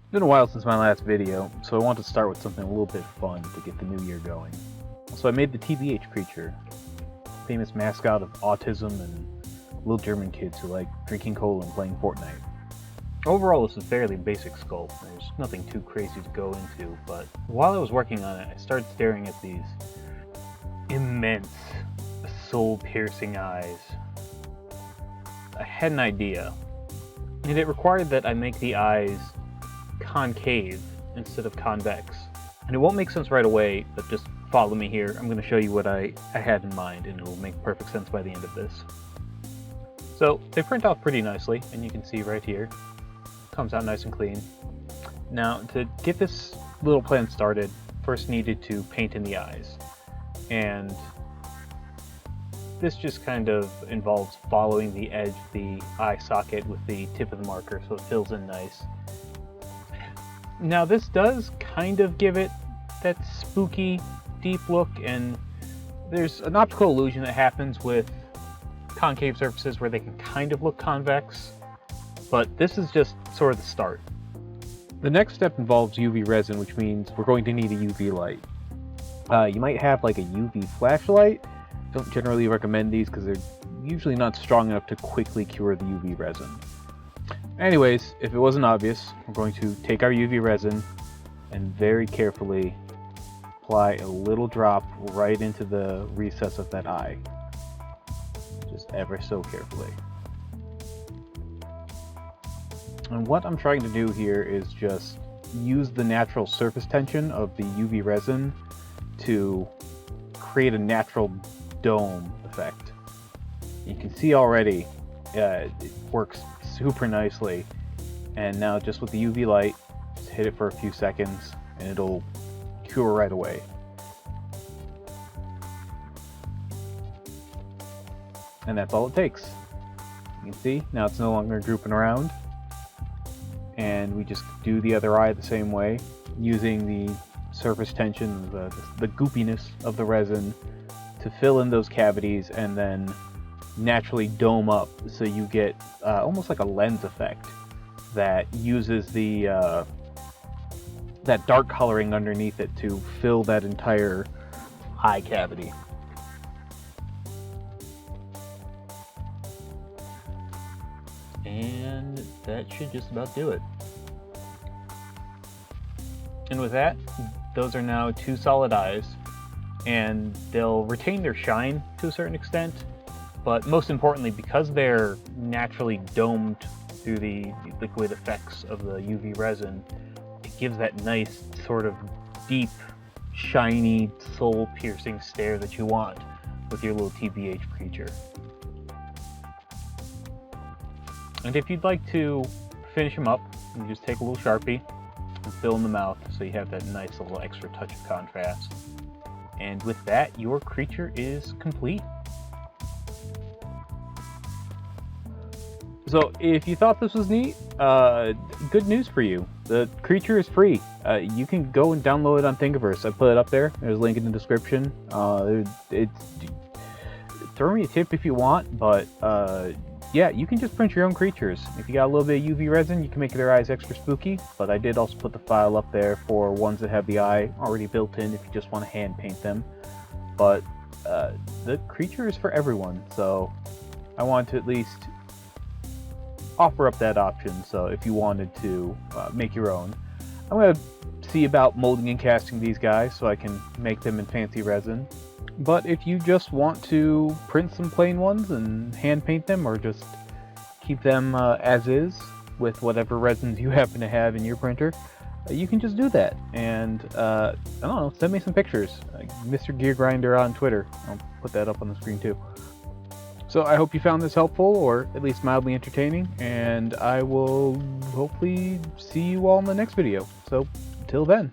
It's been a while since my last video, so I want to start with something a little bit fun to get the new year going. So I made the TBH creature, famous mascot of autism and little German kids who like drinking cola and playing Fortnite. Overall, it's a fairly basic sculpt. There's nothing too crazy to go into, but while I was working on it, I started staring at these immense, soul-piercing eyes. I had an idea, and it required that I make the eyes concave instead of convex. And it won't make sense right away, but just follow me here. I'm going to show you what I had in mind, and it will make perfect sense by the end of this. So they print off pretty nicely, and you can see right here, comes out nice and clean. Now, to get this little plan started, first needed to paint in the eyes. And this just kind of involves following the edge of the eye socket with the tip of the marker so it fills in nice. Now this does kind of give it that spooky, deep look, and there's an optical illusion that happens with concave surfaces where they can kind of look convex, but this is just sort of the start. The next step involves UV resin, which means we're going to need a UV light. You might have like a UV flashlight. Don't generally recommend these because they're usually not strong enough to quickly cure the UV resin. Anyways, if it wasn't obvious, we're going to take our UV resin and very carefully apply a little drop right into the recess of that eye. Just ever so carefully. And what I'm trying to do here is just use the natural surface tension of the UV resin to create a natural dome effect. You can see already it works super nicely, and now just with the UV light, just hit it for a few seconds and it'll cure right away. And that's all it takes. You can see now it's no longer drooping around, and we just do the other eye the same way, using the surface tension, the goopiness of the resin to fill in those cavities and then naturally dome up, so you get almost like a lens effect that uses the that dark coloring underneath it to fill that entire eye cavity. And that should just about do it. And with that, those are now two solid eyes, and they'll retain their shine to a certain extent, but most importantly, because they're naturally domed through the liquid effects of the UV resin, it gives that nice sort of deep, shiny, soul-piercing stare that you want with your little TBH creature. And if you'd like to finish them up, you just take a little Sharpie and fill in the mouth so you have that nice little extra touch of contrast. And with that, your creature is complete. So if you thought this was neat, good news for you. The creature is free. You can go and download it on Thingiverse. I put it up there. There's a link in the description. Throw me a tip if you want, but yeah, you can just print your own creatures. If you got a little bit of UV resin, you can make their eyes extra spooky, but I did also put the file up there for ones that have the eye already built in if you just want to hand paint them. But the creature is for everyone, so I want to at least offer up that option. So if you wanted to make your own, I'm going to see about molding and casting these guys so I can make them in fancy resin. But if you just want to print some plain ones and hand paint them, or just keep them as is with whatever resins you happen to have in your printer, you can just do that. And I don't know, send me some pictures. Mr. Gear Grinder on Twitter. I'll put that up on the screen too. So I hope you found this helpful, or at least mildly entertaining, and I will hopefully see you all in the next video. So, till then.